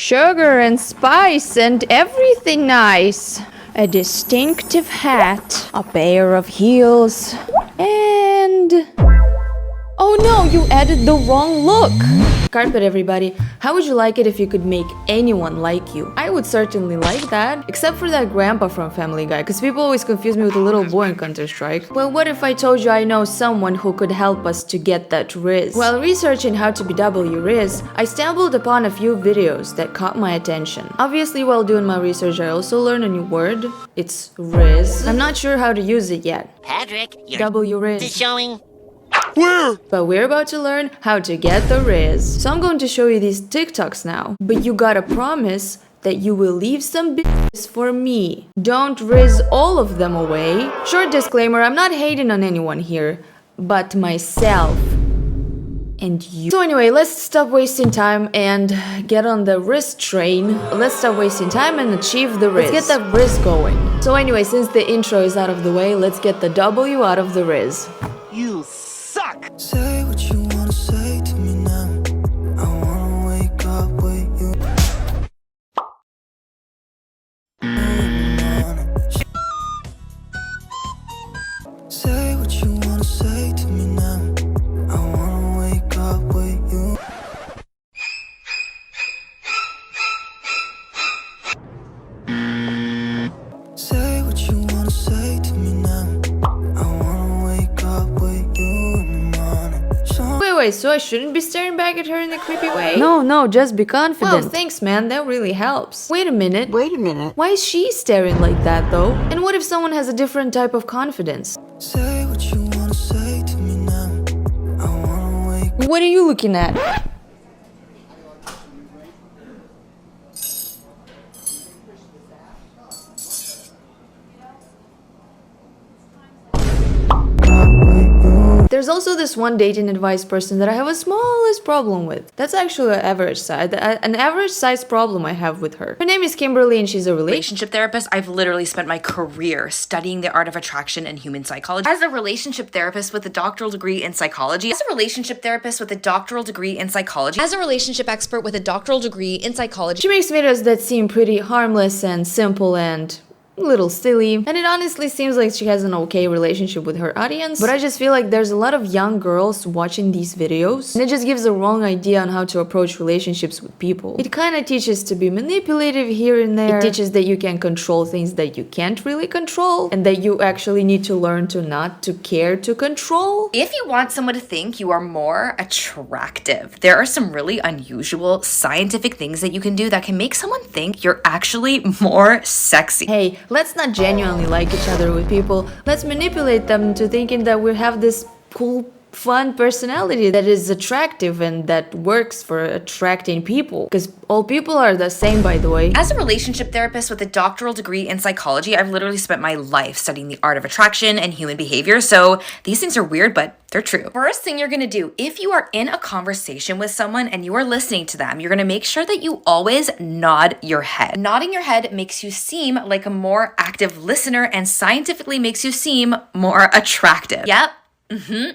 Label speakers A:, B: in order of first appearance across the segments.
A: sugar and spice and everything nice. A distinctive hat, a pair of heels, and... Oh no, you added the wrong look! Carpet, everybody. How would you like it if you could make anyone like you? I would certainly like that, except for that grandpa from Family Guy, because people always confuse me with the little boy in Counter-Strike. Well, what if I told you I know someone who could help us to get that Rizz? While researching how to BW Rizz, I stumbled upon a few videos that caught my attention. Obviously, while doing my research, I also learned a new word. It's Rizz. I'm not sure how to use it yet.
B: Patrick, your
A: Rizz
B: is showing.
C: Where?
A: But we're about to learn how to get the Rizz. So I'm going to show you these TikToks now. But you gotta promise that you will leave some bitches for me. Don't Rizz all of them away. Short disclaimer, I'm not hating on anyone here, but myself and you. So anyway, let's stop wasting time and get on the Rizz train. Let's stop wasting time and achieve the Rizz. Let's get that Rizz going. So anyway, since the intro is out of the way, let's get the W out of the Rizz.
C: You suck!
D: Say what you wanna say to me now. I wanna wake up with you. Say what you wanna say to me now. I wanna wake up with you. Say what you wanna say to me now. I wanna wake up with you in the morning.
A: Wait, so I shouldn't be staring back at her in a creepy way? No, just be confident. Well, thanks, man, that really helps. Wait a minute. Why is she staring like that, though? And what if someone has a different type of confidence?
D: Say what you wanna say to me now. I wanna wake.
A: What are you looking at? There's also this one dating advice person that I have a smallest problem with. That's actually an average size problem I have with her. Her name is Kimberly and she's a
E: relationship therapist. I've literally spent my career studying the art of attraction and human psychology. As a relationship therapist with a doctoral degree in psychology. As a relationship therapist with a doctoral degree in psychology. As a relationship expert with a doctoral degree in psychology.
A: She makes videos that seem pretty harmless and simple and a little silly, and it honestly seems like she has an okay relationship with her audience, but I just feel like there's a lot of young girls watching these videos and it just gives a wrong idea on how to approach relationships with people. It kind of teaches to be manipulative here and there. It teaches that you can control things that you can't really control and that you actually need to learn to not to care to control.
E: If you want someone to think you are more attractive, there are some really unusual scientific things that you can do that can make someone think you're actually more sexy.
A: Hey, let's not genuinely like each other with people. Let's manipulate them to thinking that we have this cool, fun personality that is attractive and that works for attracting people. Because all people are the same, by the way.
E: As a relationship therapist with a doctoral degree in psychology, I've literally spent my life studying the art of attraction and human behavior. So these things are weird, but they're true. First thing you're gonna do, if you are in a conversation with someone and you are listening to them, you're gonna make sure that you always nod your head. Nodding your head makes you seem like a more active listener and scientifically makes you seem more attractive. Yep.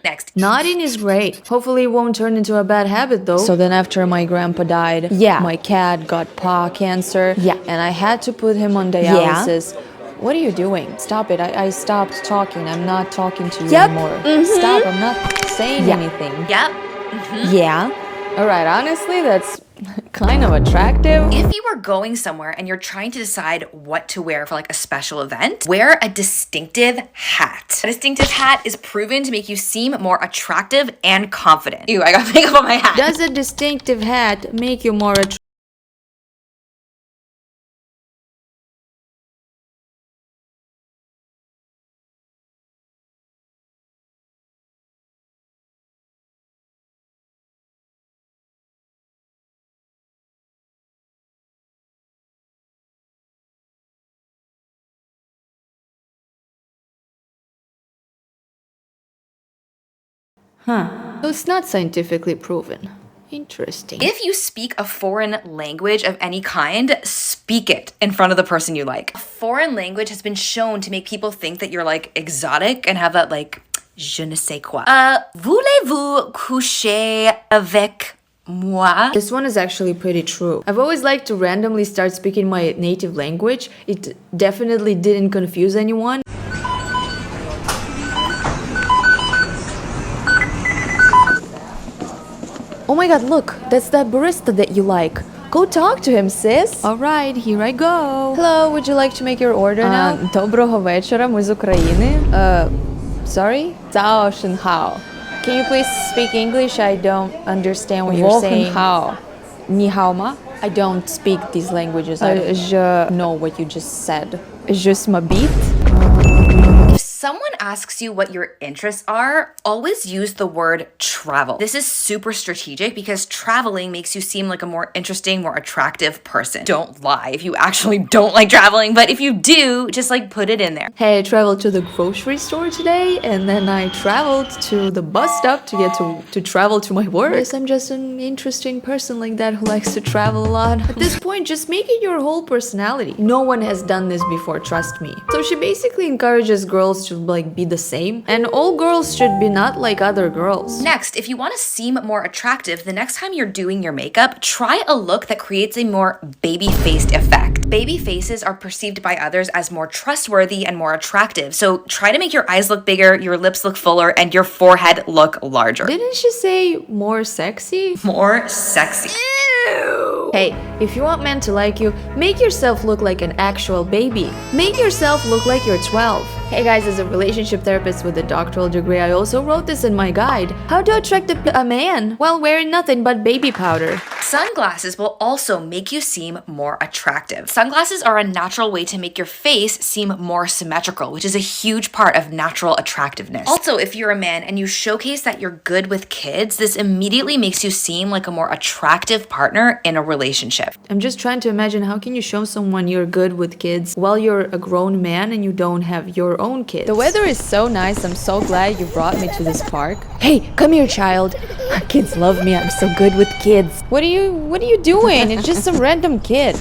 E: Next.
A: Nodding is great. Hopefully it won't turn into a bad habit though. So then after my grandpa died, my cat got paw cancer, and I had to put him on dialysis. What are you doing? Stop it. I stopped talking. I'm not talking to you anymore. Stop. I'm not saying anything. Alright, honestly, that's kind of attractive.
E: If you are going somewhere and you're trying to decide what to wear for like a special event, wear a distinctive hat. A distinctive hat is proven to make you seem more attractive and confident. Ew, I got makeup on my hat.
A: Does a distinctive hat make you more attractive? So it's not scientifically proven. Interesting.
E: If you speak a foreign language of any kind, speak it in front of the person you like. A foreign language has been shown to make people think that you're like exotic and have that like je ne sais quoi. Voulez-vous coucher avec moi.
A: This one is actually pretty true. I've always liked to randomly start speaking my native language. It definitely didn't confuse anyone. Oh my god, look, that's that barista that you like. Go talk to him, sis. Alright, here I go. Hello, would you like to make your order now? Доброго вечора, ми з України. Sorry? Zhao Shenhao. Can you please speak English? I don't understand what you're saying. Ni hao ma? I don't speak these languages. Je know what you just said. Je m'habite.
E: If someone asks you what your interests are, always use the word travel. This is super strategic because traveling makes you seem like a more interesting, more attractive person. Don't lie if you actually don't like traveling, but if you do, just like put it in there.
A: Hey, I traveled to the grocery store today, and then I traveled to the bus stop to get to travel to my work. Yes, I'm just an interesting person like that who likes to travel a lot. At this point, just make it your whole personality. No one has done this before, trust me. So she basically encourages girls to like be the same, and all girls should be not like other girls.
E: Next, if you want to seem more attractive, the next time you're doing your makeup, try a look that creates a more baby-faced effect. Baby faces are perceived by others as more trustworthy and more attractive, so try to make your eyes look bigger, your lips look fuller, and your forehead look larger.
A: Didn't she say more sexy?
E: More sexy.
A: Ew. Hey, if you want men to like you, make yourself look like an actual baby. Make yourself look like you're 12. Hey guys, as a relationship therapist with a doctoral degree, I also wrote this in my guide. How to attract a man while wearing nothing but baby powder.
E: Sunglasses will also make you seem more attractive. Sunglasses are a natural way to make your face seem more symmetrical, which is a huge part of natural attractiveness. Also, if you're a man and you showcase that you're good with kids, this immediately makes you seem like a more attractive partner in a relationship.
A: I'm just trying to imagine, how can you show someone you're good with kids while you're a grown man and you don't have your own kids? The weather is so nice. I'm so glad you brought me to this park. Hey, come here, child. Kids love me. I'm so good with kids. What are you doing? It's just some random kid.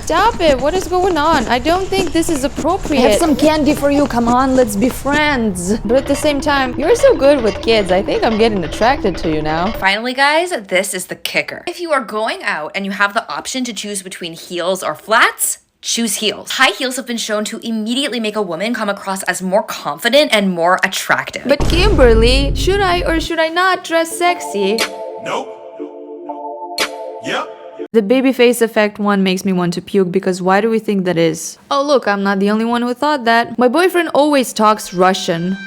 A: Stop it. What is going on? I don't think this is appropriate. I have some candy for you. Come on, let's be friends. But at the same time, you're so good with kids. I think I'm getting attracted to you now.
E: Finally, guys, this is the kicker. If you are going out and you have the option to choose between heels or flats, choose heels. High heels have been shown to immediately make a woman come across as more confident and more attractive.
A: But Kimberly, should I or should I not dress sexy?
C: Nope. Yep.
A: The babyface effect one makes me want to puke, because why do we think that is? Oh look, I'm not the only one who thought that. My boyfriend always talks Russian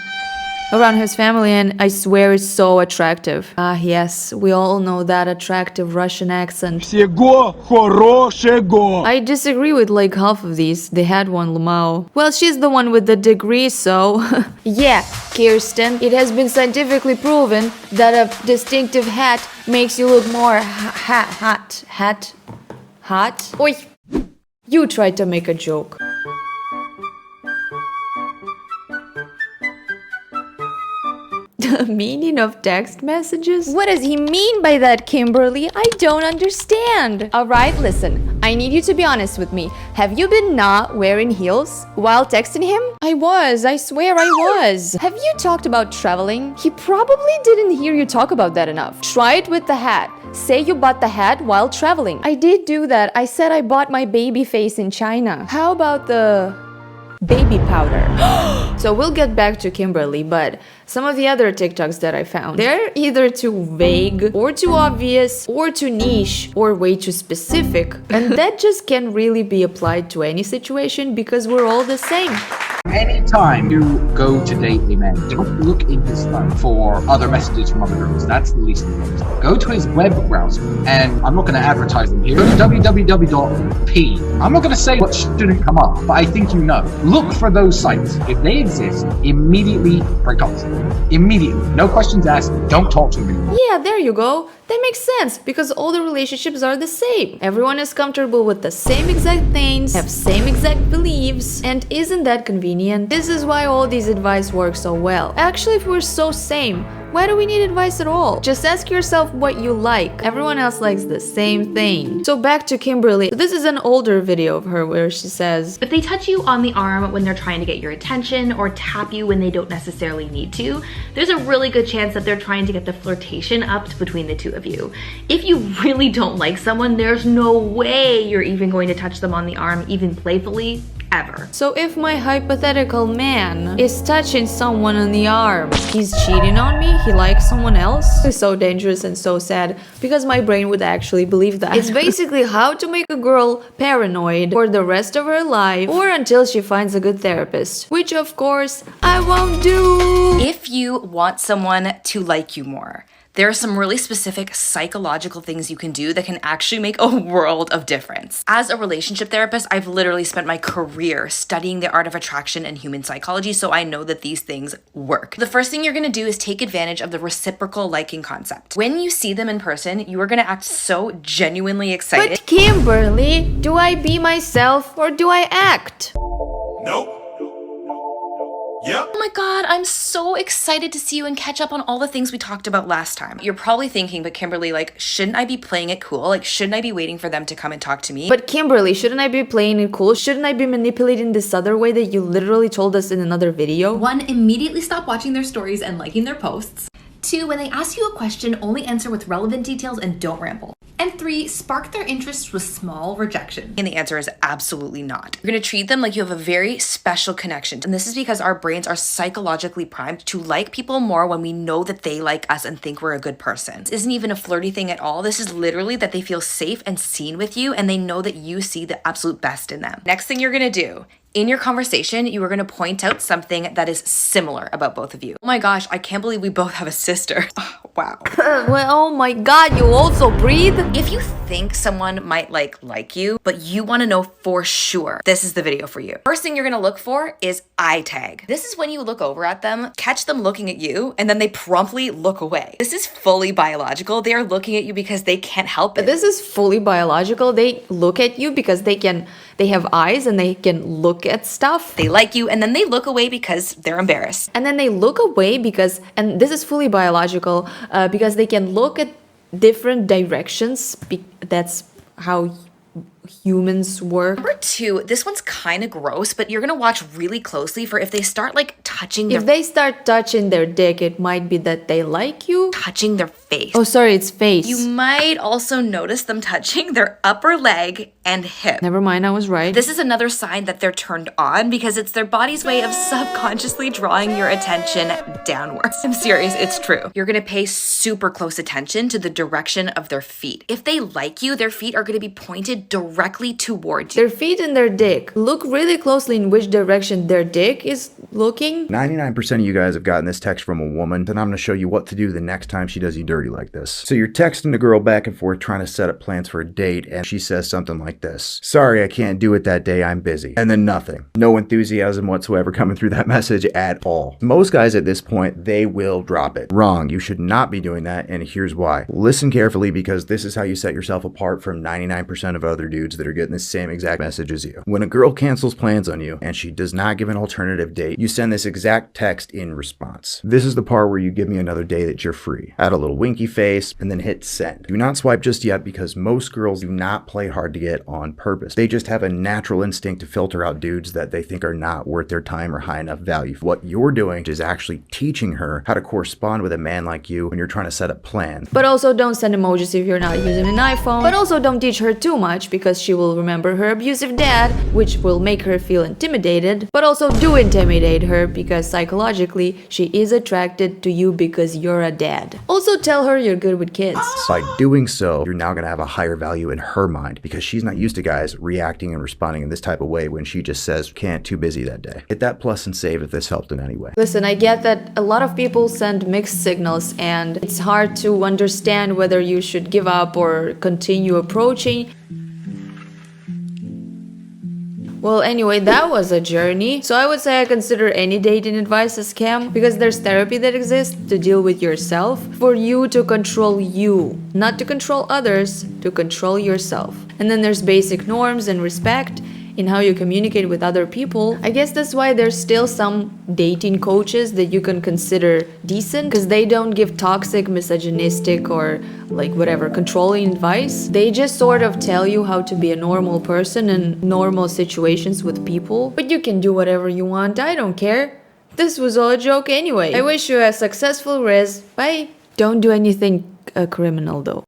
A: around his family, and I swear it's so attractive. Ah yes, we all know that attractive Russian accent.
C: Всего хорошего.
A: I disagree with like half of these. They had one, Lamau. Well, she's the one with the degree, so... Yeah, Kirsten, it has been scientifically proven that a distinctive hat makes you look more hot. Oi! You tried to make a joke. The meaning of text messages? What does he mean by that, Kimberly? I don't understand. Alright, listen. I need you to be honest with me. Have you been not wearing heels while texting him? I swear I was. Have you talked about traveling? He probably didn't hear you talk about that enough. Try it with the hat. Say you bought the hat while traveling. I did do that. I said I bought my baby face in China. How about the baby powder? So we'll get back to Kimberly, but some of the other TikToks that I found, they're either too vague, or too obvious, or too niche, or way too specific. And that just can't really be applied to any situation, because we're all the same.
B: Anytime you go to date a man, don't look in his phone for other messages from other girls. That's the least of it. Go to his web browser, and I'm not going to advertise them here. Go to www.p. I'm not going to say what shouldn't come up, but I think you know. Look for those sites. If they exist, immediately break up. Immediately. No questions asked. Don't talk to me.
A: Yeah, there you go. That makes sense, because all the relationships are the same. Everyone is comfortable with the same exact things, have same exact beliefs, and isn't that convenient? This is why all these advice work so well. Actually, if we're so same, Why do we need advice at all? Just ask yourself what you like. Everyone else likes the same thing. So back to Kimberly. So this is an older video of her where she says,
E: if they touch you on the arm when they're trying to get your attention or tap you when they don't necessarily need to, there's a really good chance that they're trying to get the flirtation upped between the two of you. If you really don't like someone, there's no way you're even going to touch them on the arm, even playfully, ever.
A: so if my hypothetical man is touching someone on the arm, he's cheating on me? He likes someone else? It's so dangerous and so sad because my brain would actually believe that. It's basically how to make a girl paranoid for the rest of her life or until she finds a good therapist, which of course I won't do.
E: If you want someone to like you more, there are some really specific psychological things you can do that can actually make a world of difference. As a relationship therapist, I've literally spent my career studying the art of attraction and human psychology, so I know that these things work. The first thing you're gonna do is take advantage of the reciprocal liking concept. When you see them in person, you are gonna act so genuinely excited.
A: But Kimberly, do I be myself or do I act?
C: Nope. Yep.
E: Oh my god, I'm so excited to see you and catch up on all the things we talked about last time. You're probably thinking, but Kimberly, like, shouldn't I be playing it cool? Like, shouldn't I be waiting for them to come and talk to me?
A: But Kimberly, shouldn't I be playing it cool? Shouldn't I be manipulating this other way that you literally told us in another video?
E: 1, immediately stop watching their stories and liking their posts. 2, when they ask you a question, only answer with relevant details and don't ramble. And 3, spark their interest with small rejection. And the answer is absolutely not. You're gonna treat them like you have a very special connection. And this is because our brains are psychologically primed to like people more when we know that they like us and think we're a good person. This isn't even a flirty thing at all. This is literally that they feel safe and seen with you and they know that you see the absolute best in them. Next thing you're gonna do, in your conversation, you are going to point out something that is similar about both of you. Oh my gosh, I can't believe we both have a sister. Wow.
A: Well, oh my god, you also breathe?
E: If you think someone might like you, but you want to know for sure, this is the video for you. First thing you're going to look for is eye tag. This is when you look over at them, catch them looking at you, and then they promptly look away. This is fully biological. They are looking at you because they can't help it.
A: This is fully biological. They look at you because they have eyes and they can look at stuff.
E: They like you and then they look away because they're embarrassed.
A: And then they look away because, and this is fully biological, because they can look at different directions. That's how humans work.
E: Number 2, this one's kind of gross, but you're gonna watch really closely for if they start like touching
A: If they start touching their dick, it might be that they like you.
E: touching their face.
A: Oh, sorry, it's face.
E: You might also notice them touching their upper leg and hip.
A: Never mind, I was right.
E: This is another sign that they're turned on because it's their body's way of subconsciously drawing your attention downwards. I'm serious, it's true. You're gonna pay super close attention to the direction of their feet. If they like you, their feet are gonna be pointed directly towards you.
A: Their feet and their dick. Look really closely in which direction their dick is looking.
F: 99% of you guys have gotten this text from a woman, and I'm going to show you what to do the next time she does you dirty like this. So you're texting the girl back and forth trying to set up plans for a date, and she says something like this. Sorry, I can't do it that day, I'm busy. And then nothing. No enthusiasm whatsoever coming through that message at all. Most guys at this point, they will drop it. Wrong, you should not be doing that, and here's why. Listen carefully because this is how you set yourself apart from 99% of other dudes that are getting the same exact message as you. When a girl cancels plans on you and she does not give an alternative date, you send this exact text in response. This is the part where you give me another day that you're free. Add a little winky face and then hit send. Do not swipe just yet because most girls do not play hard to get on purpose. They just have a natural instinct to filter out dudes that they think are not worth their time or high enough value. What you're doing is actually teaching her how to correspond with a man like you when you're trying to set up plans.
A: But also don't send emojis if you're not using an iPhone. But also don't teach her too much because she will remember her abusive dad, which will make her feel intimidated. But also do intimidate her because psychologically she is attracted to you because you're a dad. Also tell her you're good with kids.
F: By doing so, you're now going to have a higher value in her mind because she's not used to guys reacting and responding in this type of way when she just says, can't, too busy that day. Hit that plus and save if this helped in any way.
A: Listen, I get that a lot of people send mixed signals and it's hard to understand whether you should give up or continue approaching. Well, anyway, that was a journey. So I would say I consider any dating advice a scam because there's therapy that exists to deal with yourself for you to control you, not to control others, to control yourself. And then there's basic norms and respect. in how you communicate with other people. I guess that's why there's still some dating coaches that you can consider decent, because they don't give toxic, misogynistic, or like whatever, controlling advice. They just sort of tell you how to be a normal person in normal situations with people. But you can do whatever you want, I don't care. This was all a joke anyway. I wish you a successful Rizz. Bye. Don't do anything criminal though.